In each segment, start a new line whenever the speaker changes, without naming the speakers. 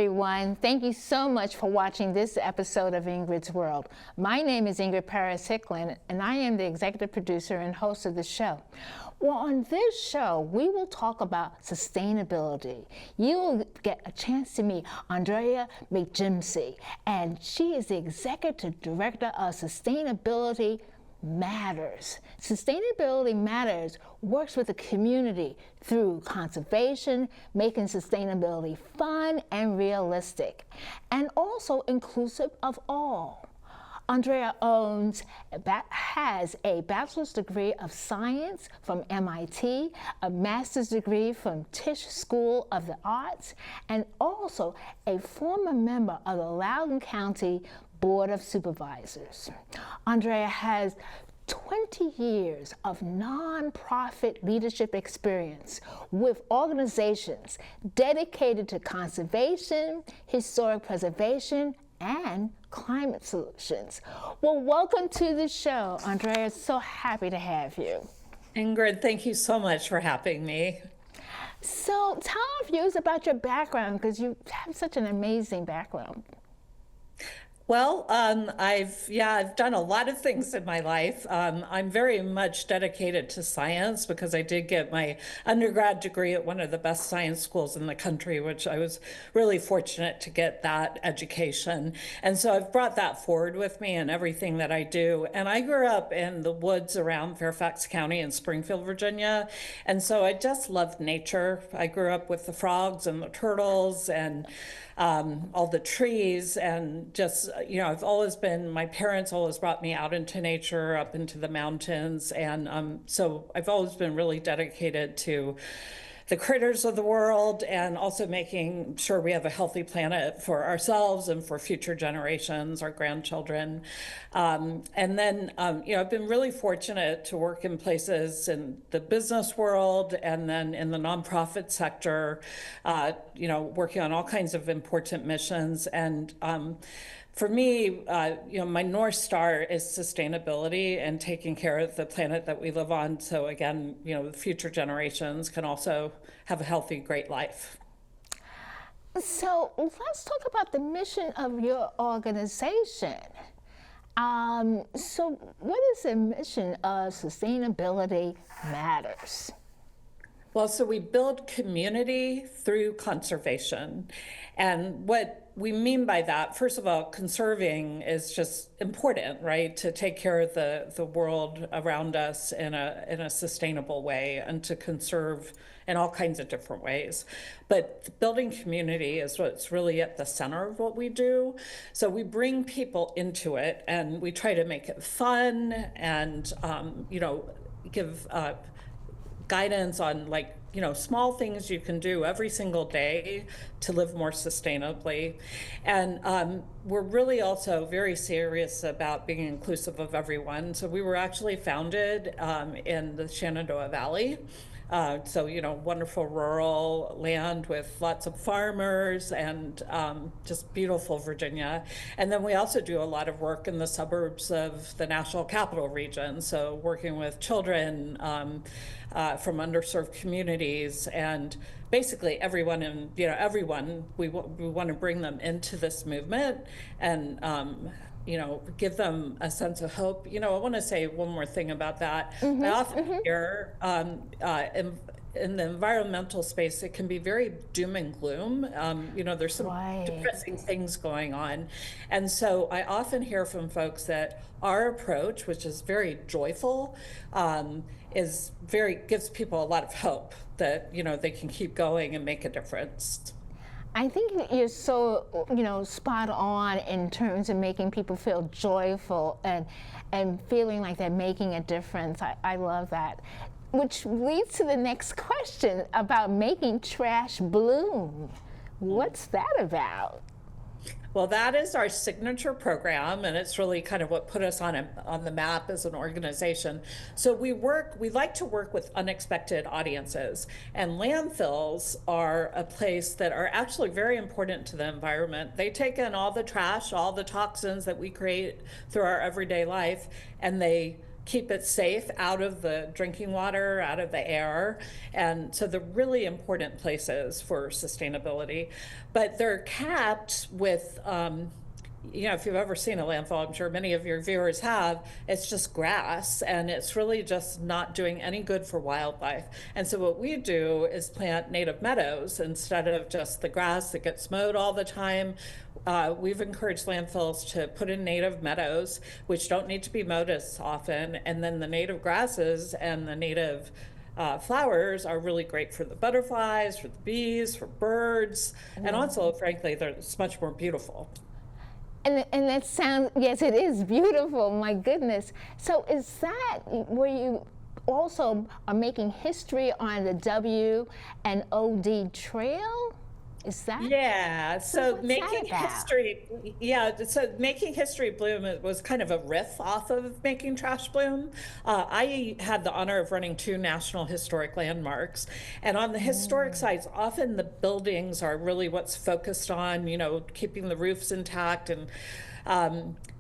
everyone. Thank you so much for watching this episode of Ingrid's World. My name is Ingrid Paris-Hicklin, and I am the executive producer and host of the show. Well, on this show, we will talk about sustainability. You will get a chance to meet Andrea McGimsey, and she is the executive director of Sustainability Matters. Sustainability Matters works with the community through conservation, making sustainability fun and realistic, and also inclusive of all. Andrea has a bachelor's degree of science from MIT, a master's degree from Tisch School of the Arts, and also a former member of the Loudoun County Board of Supervisors. Andrea has 20 years of nonprofit leadership experience with organizations dedicated to conservation, historic preservation, and climate solutions. Well, welcome to the show, Andrea. So happy to have you.
Ingrid, thank you so much for having me.
So tell our viewers about your background, because you have such an amazing background.
Well, I've done a lot of things in my life. I'm very much dedicated to science because I did get my undergrad degree at one of the best science schools in the country, which I was really fortunate to get that education. And so I've brought that forward with me in everything that I do. And I grew up in the woods around Fairfax County in Springfield, Virginia. And so I just loved nature. I grew up with the frogs and the turtles and all the trees, and just, my parents always brought me out into nature, up into the mountains. And so I've always been really dedicated to the critters of the world, and also making sure we have a healthy planet for ourselves and for future generations, our grandchildren. And then, I've been really fortunate to work in places in the business world and then in the nonprofit sector, working on all kinds of important missions. And for me, my North Star is sustainability and taking care of the planet that we live on. So again, the future generations can also have a healthy, great life.
So let's talk about the mission of your organization. So what is the mission of Sustainability Matters?
Well, so we build community through conservation. And what we mean by that, first of all, conserving is just important, right? To take care of the world around us in a sustainable way, and to conserve in all kinds of different ways. But building community is what's really at the center of what we do. So we bring people into it, and we try to make it fun and, give guidance on small things you can do every single day to live more sustainably. And we're really also very serious about being inclusive of everyone. So we were actually founded in the Shenandoah Valley. Wonderful rural land with lots of farmers and just beautiful Virginia. And then we also do a lot of work in the suburbs of the National Capital Region. So working with children from underserved communities, and basically everyone we want to bring them into this movement and give them a sense of hope. I want to say one more thing about that. I often hear in the environmental space, it can be very doom and gloom. There's some depressing things going on. And so I often hear from folks that our approach, which is very joyful, gives people a lot of hope that, they can keep going and make a difference.
I think you're so, spot on in terms of making people feel joyful and feeling like they're making a difference. I love that. Which leads to the next question about making trash bloom. What's that about?
Well, that is our signature program, and it's really kind of what put us on the map as an organization. So we like to work with unexpected audiences, and landfills are a place that are actually very important to the environment. They take in all the trash, all the toxins that we create through our everyday life, and they keep it safe out of the drinking water, out of the air. And so they're really important places for sustainability. But they're capped with, if you've ever seen a landfill, I'm sure many of your viewers have, it's just grass, and it's really just not doing any good for wildlife. And so what we do is plant native meadows instead of just the grass that gets mowed all the time. We've encouraged landfills to put in native meadows, which don't need to be mowed as often, and then the native grasses and the native flowers are really great for the butterflies, for the bees, for birds, and also, frankly, it's much more beautiful.
And that sounds, yes, it is beautiful, my goodness. So is that where you also are making history on the W and OD trail? Is that?
Yeah, so
what's
making
that about?
history, so making history bloom was kind of a riff off of making trash bloom. I had the honor of running 2 national historic landmarks, and on the historic sites, often the buildings are really what's focused on, keeping the roofs intact, and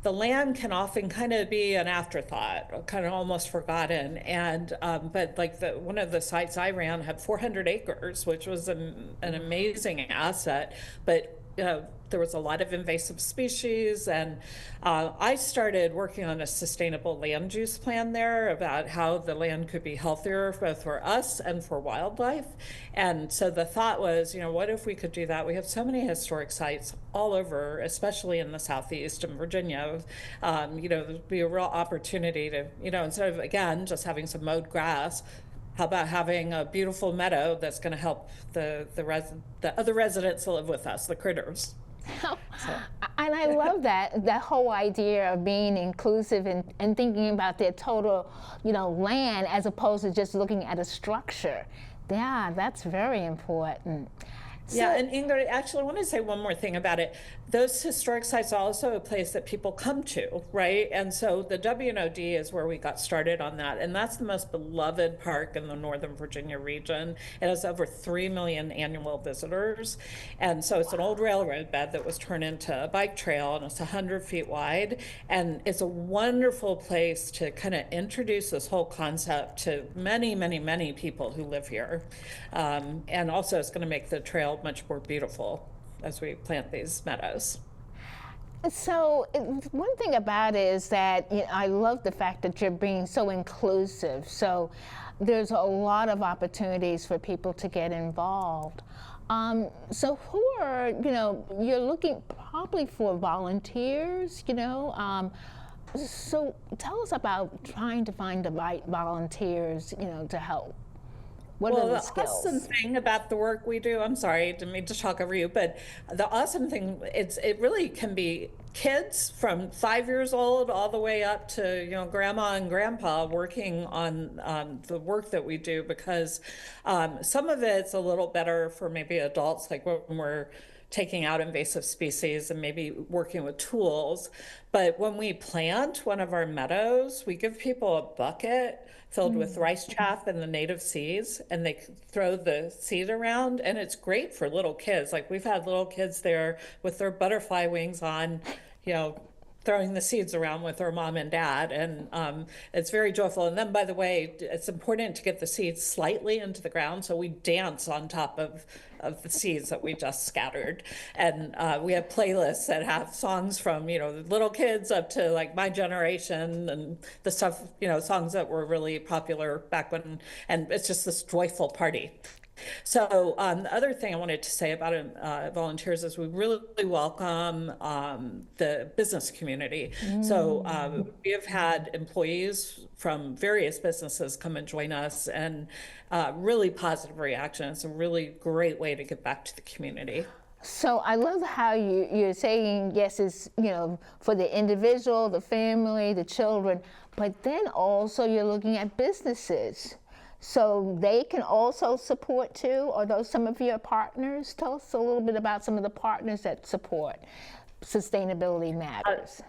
the land can often kind of be an afterthought, kind of almost forgotten. And but like one of the sites I ran had 400 acres, which was an amazing asset. But there was a lot of invasive species, and I started working on a sustainable land use plan there about how the land could be healthier both for us and for wildlife. And so the thought was, what if we could do that? We have so many historic sites all over, especially in the Southeast and Virginia. There'd be a real opportunity to, instead of, again, just having some mowed grass, how about having a beautiful meadow that's going to help the other residents that live with us, the critters?
And I love that whole idea of being inclusive and thinking about their total, land as opposed to just looking at a structure. Yeah, that's very important.
Yeah, and Ingrid, actually, I want to say one more thing about it. Those historic sites are also a place that people come to, right? And so the WNOD is where we got started on that. And that's the most beloved park in the Northern Virginia region. It has over 3 million annual visitors. And so it's an old railroad bed that was turned into a bike trail, and it's 100 feet wide. And it's a wonderful place to kind of introduce this whole concept to many, many, many people who live here. And also it's going to make the trail much more beautiful as we plant these meadows.
So one thing about it is that I love the fact that you're being so inclusive. So there's a lot of opportunities for people to get involved. So who are, you're looking probably for volunteers, so tell us about trying to find the right volunteers, to help. What are the skills?
Awesome thing about the work we do, I'm sorry, didn't mean to talk over you, but the awesome thing, it really can be kids from 5 years old all the way up to, grandma and grandpa working on the work that we do, because some of it's a little better for maybe adults, like when we're taking out invasive species and maybe working with tools. But when we plant one of our meadows, we give people a bucket filled with rice chaff and the native seeds, and they throw the seed around, and it's great for little kids. Like, we've had little kids there with their butterfly wings on, throwing the seeds around with their mom and dad, and it's very joyful. And then, by the way, it's important to get the seeds slightly into the ground, so we dance on top of the seeds that we just scattered. And we have playlists that have songs from, little kids up to like my generation, and the stuff, songs that were really popular back when, and it's just this joyful party. So the other thing I wanted to say about volunteers is we really welcome the business community. So we have had employees from various businesses come and join us, and really positive reaction. It's a really great way to give back to the community.
So I love how you're saying, yes, it's, for the individual, the family, the children, but then also you're looking at businesses. So they can also support too? Are those some of your partners? Tell us a little bit about some of the partners that support Sustainability Matters.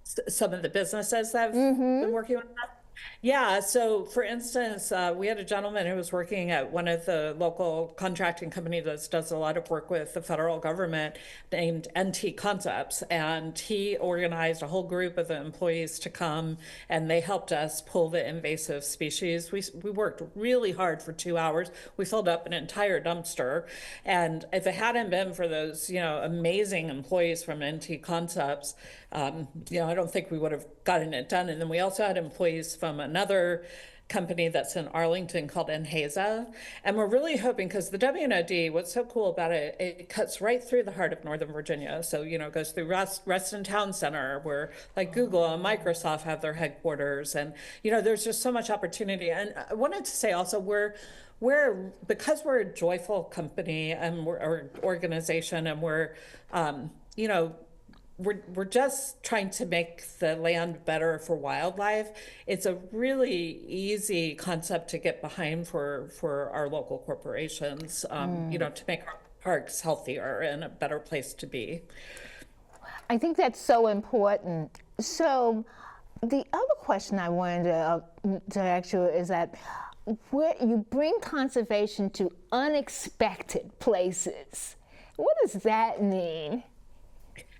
Some of the businesses that have been working on that. Yeah, so for instance, we had a gentleman who was working at one of the local contracting companies that does a lot of work with the federal government named NT Concepts. And he organized a whole group of the employees to come and they helped us pull the invasive species. We worked really hard for 2 hours. We filled up an entire dumpster. And if it hadn't been for those, amazing employees from NT Concepts, I don't think we would have gotten it done. And then we also had employees from another company that's in Arlington called Enheza. And we're really hoping, because the WNOD, what's so cool about it, it cuts right through the heart of Northern Virginia. So, it goes through Reston Town Center, where like Google and Microsoft have their headquarters. And, there's just so much opportunity. And I wanted to say also, because we're a joyful company and we're organization, and you know, we're just trying to make the land better for wildlife. It's a really easy concept to get behind for our local corporations, to make our parks healthier and a better place to be.
I think that's so important. So the other question I wanted to ask you is that where you bring conservation to unexpected places. What does that mean?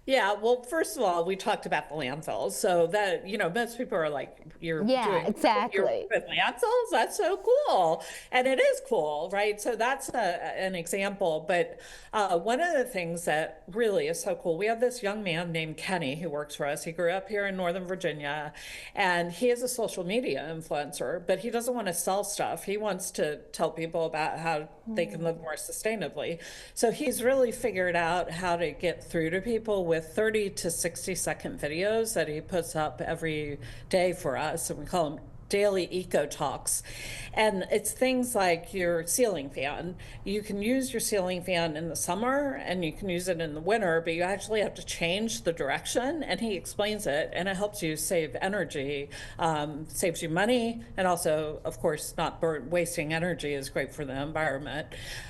Yeah, well, first of all, we talked about the landfills. So that, most people are like, you're
Yeah,
doing you're
exactly.
with landfills? That's so cool. And it is cool, right? So that's an example. But one of the things that really is so cool, we have this young man named Kenny who works for us. He grew up here in Northern Virginia, and he is a social media influencer, but he doesn't want to sell stuff. He wants to tell people about how they can live more sustainably. So he's really figured out how to get through to people with 30 to 60-second videos that he puts up every day for us. And we call them daily eco talks. And it's things like your ceiling fan. You can use your ceiling fan in the summer and you can use it in the winter, but you actually have to change the direction. And he explains it, and it helps you save energy, saves you money, and also, of course, not wasting energy is great for the environment.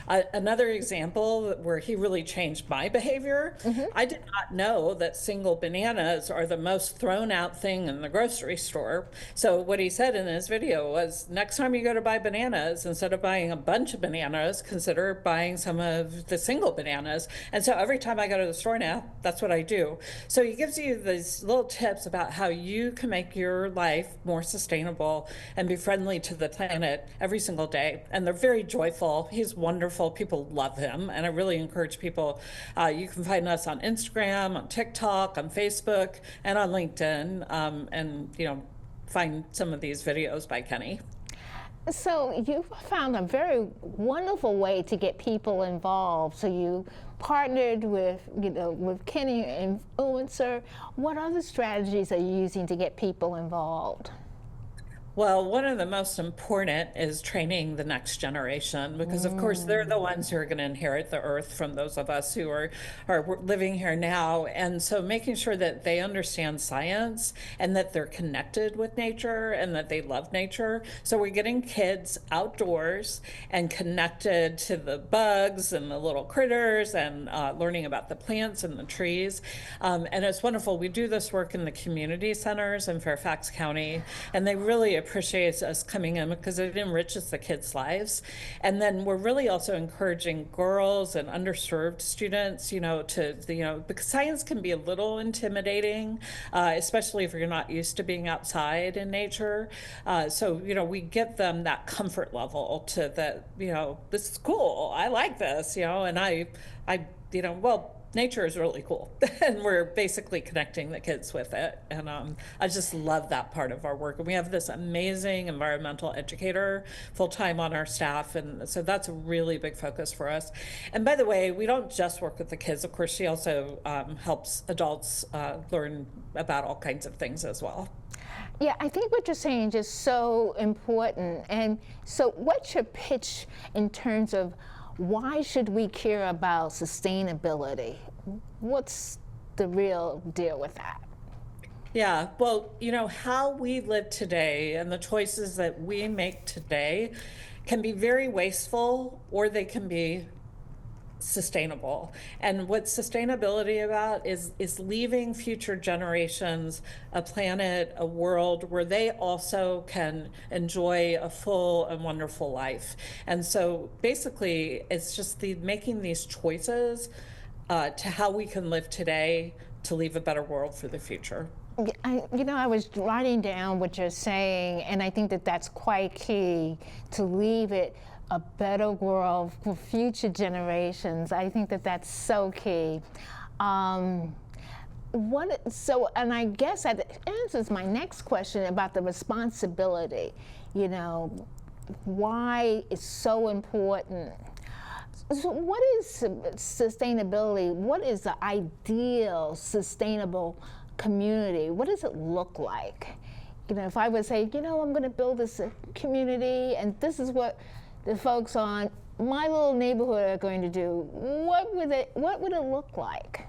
Another example where he really changed my behavior, I did not know that single bananas are the most thrown out thing in the grocery store. So what he said in his video was, next time you go to buy bananas, instead of buying a bunch of bananas, consider buying some of the single bananas. And so every time I go to the store now, that's what I do. So he gives you these little tips about how you can make your life more sustainable and be friendly to the planet every single day. And they're very joyful. He's wonderful. People love him. And I really encourage people, you can find us on Instagram, on TikTok, on Facebook, and on LinkedIn. And, find some of these videos by Kenny.
So you found a very wonderful way to get people involved. So you partnered with Kenny Influencer. What other strategies are you using to get people involved?
Well, one of the most important is training the next generation, because of course they're the ones who are going to inherit the earth from those of us who are living here now. And so making sure that they understand science and that they're connected with nature and that they love nature. So we're getting kids outdoors and connected to the bugs and the little critters and learning about the plants and the trees. And it's wonderful. We do this work in the community centers in Fairfax County, and they really appreciates us coming in because it enriches the kids' lives. And then we're really also encouraging girls and underserved students, because science can be a little intimidating, especially if you're not used to being outside in nature. So we give them that comfort level to that, this is cool. I like this, and well, nature is really cool. And we're basically connecting the kids with it. And I just love that part of our work. And we have this amazing environmental educator full-time on our staff. And so that's a really big focus for us. And by the way, we don't just work with the kids. Of course, she also helps adults learn about all kinds of things as well.
Yeah, I think what you're saying is just so important. And so what's your pitch in terms of why should we care about sustainability? What's the real deal with that?
Yeah, well, how we live today and the choices that we make today can be very wasteful, or they can be sustainable. And what sustainability about is leaving future generations a planet, a world where they also can enjoy a full and wonderful life. And so basically, it's just making these choices to how we can live today to leave a better world for the future.
I was writing down what you're saying, and I think that that's quite key, to leave it a better world for future generations. I think that that's so key. And I guess that answers my next question about the responsibility. Why it's so important. So what is sustainability? What is the ideal sustainable community? What does it look like? If I would say, I'm going to build this community, and this is what the folks on my little neighborhood are going to do, what would it look like?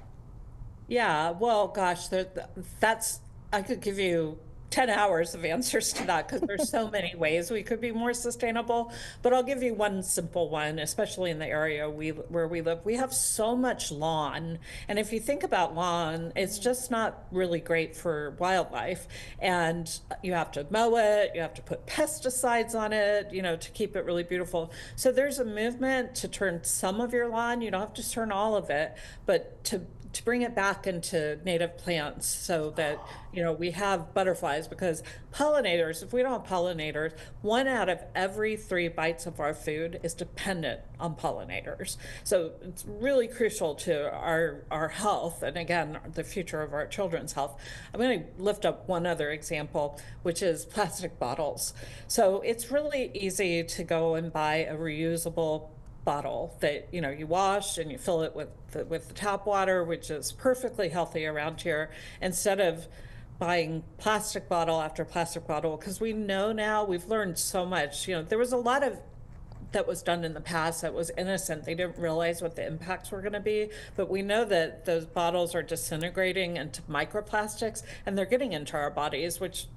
Yeah, well, gosh, I could give you 10 hours of answers to that because there's so many ways we could be more sustainable. But I'll give you one simple one, especially in the area where we live. We have so much lawn. And if you think about lawn, it's just not really great for wildlife. And you have to mow it, you have to put pesticides on it, to keep it really beautiful. So there's a movement to turn some of your lawn, you don't have to turn all of it, but to bring it back into native plants so that, we have butterflies, because pollinators, if we don't have pollinators, 1 out of every 3 bites of our food is dependent on pollinators. So it's really crucial to our health, and again, the future of our children's health. I'm going to lift up one other example, which is plastic bottles. So it's really easy to go and buy a reusable bottle that you wash and you fill it with the tap water, which is perfectly healthy around here, instead of buying plastic bottle after plastic bottle, because we know now, we've learned so much. There was a lot of that was done in the past that was innocent. They didn't realize what the impacts were going to be, but we know that those bottles are disintegrating into microplastics, and they're getting into our bodies, which,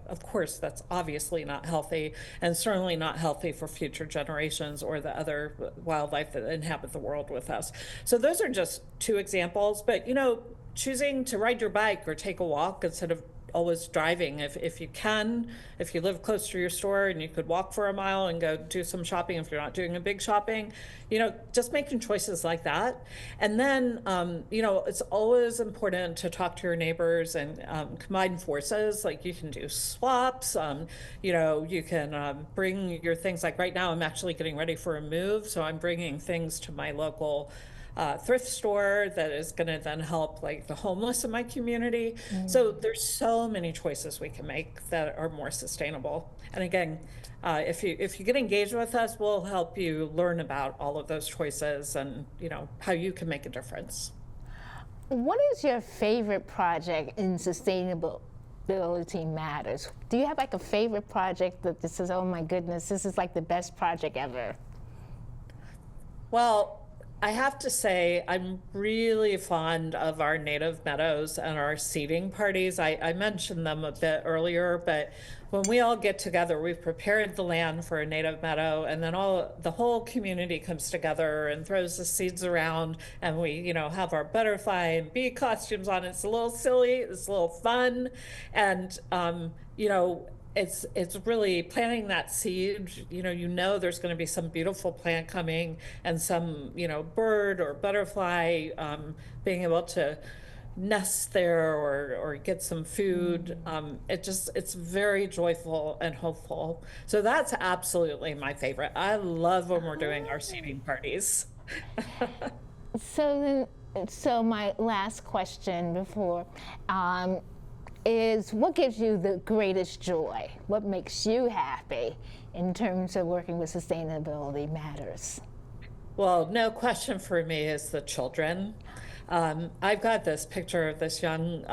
of course, that's obviously not healthy, and certainly not healthy for future generations or the other wildlife that inhabit the world with us. So those are just 2 examples, but, choosing to ride your bike or take a walk instead of always driving, if you can, if you live close to your store and you could walk for a mile and go do some shopping, if you're not doing a big shopping, just making choices like that. And then, it's always important to talk to your neighbors and combine forces. Like, you can do swaps, you can bring your things. Like right now, I'm actually getting ready for a move, so I'm bringing things to my local thrift store that is going to then help like the homeless in my community. So there's so many choices we can make that are more sustainable. And again, if you get engaged with us, we'll help you learn about all of those choices and how you can make a difference.
What is your favorite project in Sustainability Matters? Do you have like a favorite project that this is, oh my goodness, this is like the best project ever?
Well, I have to say, I'm really fond of our native meadows and our seeding parties. I mentioned them a bit earlier, but when we all get together, we've prepared the land for a native meadow, and then the whole community comes together and throws the seeds around, and we, have our butterfly and bee costumes on. It's a little silly, it's a little fun, and it's really planting that seed. There's going to be some beautiful plant coming, and some bird or butterfly being able to nest there or get some food. It's very joyful and hopeful. So that's absolutely my favorite. I love when we're doing our seeding parties.
So my last question before is, what gives you the greatest joy? What makes you happy in terms of working with Sustainability Matters?
Well, no question for me is the children. I've got this picture of this young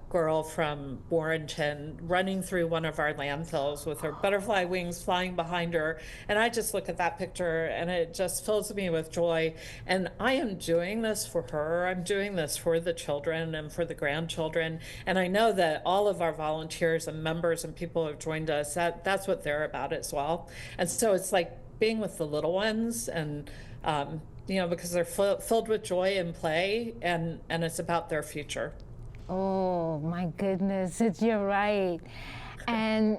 girl from Warrenton running through one of our landfills with her butterfly wings flying behind her. And I just look at that picture and it just fills me with joy. And I am doing this for her. I'm doing this for the children and for the grandchildren. And I know that all of our volunteers and members and people who have joined us, that's what they're about as well. And so it's like being with the little ones and because they're filled with joy and play, and it's about their future.
Oh my goodness, you're right. And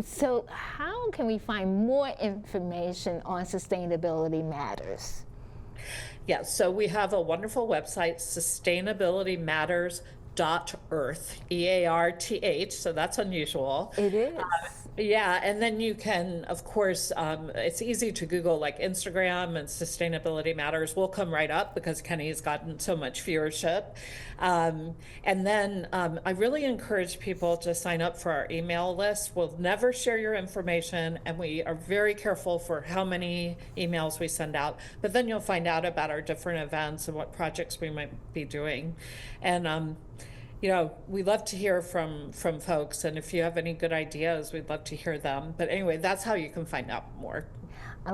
so how can we find more information on Sustainability Matters?
Yeah, so we have a wonderful website, sustainabilitymatters.earth, EARTH, so that's unusual.
It is.
Yeah, and then you can, of course, it's easy to Google like Instagram and Sustainability Matters will come right up because Kenny's gotten so much viewership. And then I really encourage people to sign up for our email list. We'll never share your information, and we are very careful for how many emails we send out. But then you'll find out about our different events and what projects we might be doing. And we love to hear from folks, and if you have any good ideas, we'd love to hear them. But anyway, that's how you can find out more.
I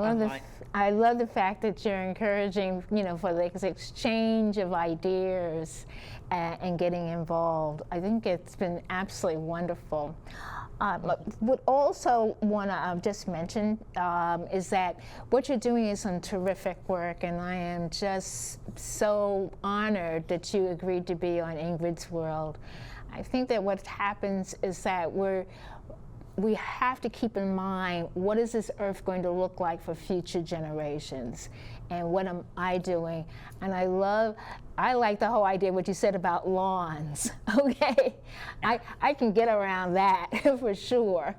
love the fact that you're encouraging, for the exchange of ideas and getting involved. I think it's been absolutely wonderful. Would also want to just mention is that what you're doing is some terrific work, and I am just so honored that you agreed to be on Ingrid's World. I think that what happens is that we have to keep in mind, what is this earth going to look like for future generations? And what am I doing? And I like the whole idea, what you said about lawns, okay? I can get around that for sure.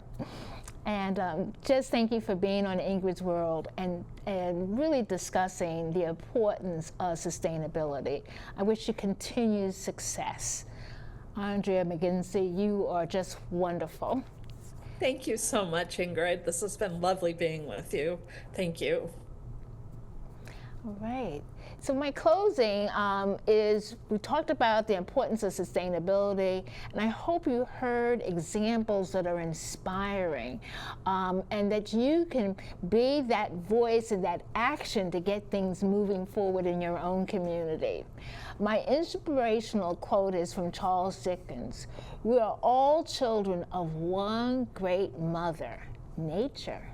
And just thank you for being on Ingrid's World and really discussing the importance of sustainability. I wish you continued success. Andrea McGimsey, you are just wonderful.
Thank you so much, Ingrid. This has been lovely being with you. Thank you.
All right. So my closing is, we talked about the importance of sustainability, and I hope you heard examples that are inspiring, and that you can be that voice and that action to get things moving forward in your own community. My inspirational quote is from Charles Dickens: "We are all children of one great mother, nature."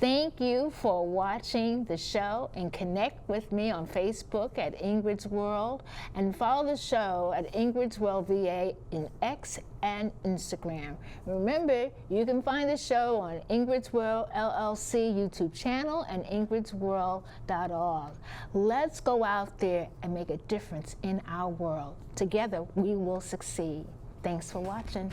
Thank you for watching the show, and connect with me on Facebook at Ingrid's World, and follow the show at Ingrid's World VA in X and Instagram. Remember, you can find the show on Ingrid's World LLC YouTube channel and ingridsworld.org. Let's go out there and make a difference in our world. Together, we will succeed. Thanks for watching.